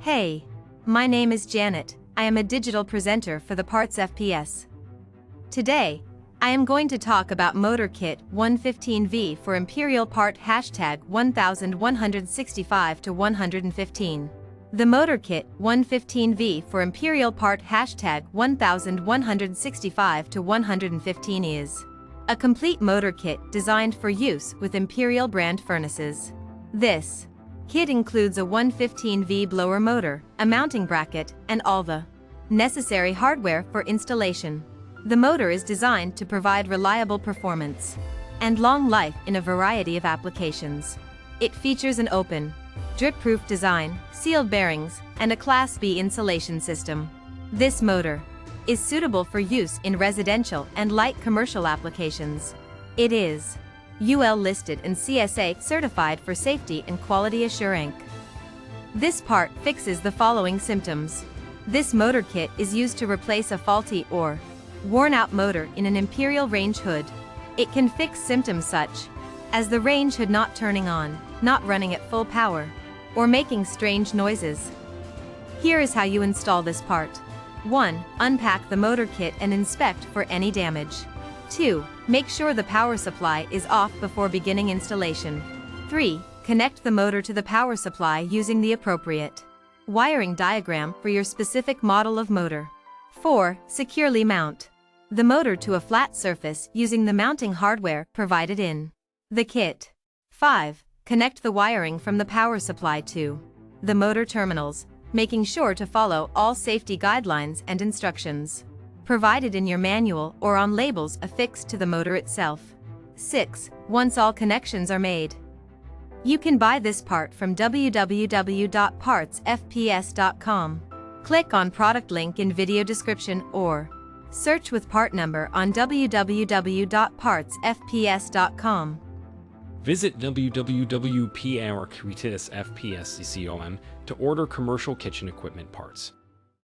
Hey, my name is Janet. I am a digital presenter for the PartsFPS. Today, I am going to talk about Motor Kit 115V for Imperial part #1165 to 115. The Motor Kit 115V for Imperial part #1165 to 115 is a complete motor kit designed for use with Imperial brand furnaces. This kit includes a 115V blower motor, a mounting bracket, and all the necessary hardware for installation. The motor is designed to provide reliable performance and long life in a variety of applications. It features an open, drip-proof design, sealed bearings, and a Class B insulation system. This motor is suitable for use in residential and light commercial applications. It is UL listed and CSA certified for safety and quality assurance. This part fixes the following symptoms. This motor kit is used to replace a faulty or worn-out motor in an Imperial range hood. It can fix symptoms such as the range hood not turning on, not running at full power, or making strange noises. Here is how you install this part. 1. Unpack the motor kit and inspect for any damage. 2. Make sure the power supply is off before beginning installation. 3. Connect the motor to the power supply using the appropriate wiring diagram for your specific model of motor. 4. Securely mount the motor to a flat surface using the mounting hardware provided in the kit. 5. Connect the wiring from the power supply to the motor terminals, making sure to follow all safety guidelines and instructions provided in your manual or on labels affixed to the motor itself. 6. Once all connections are made, you can buy this part from www.partsfps.com. Click on product link in video description or search with part number on www.partsfps.com. Visit www.partsfps.com to order commercial kitchen equipment parts.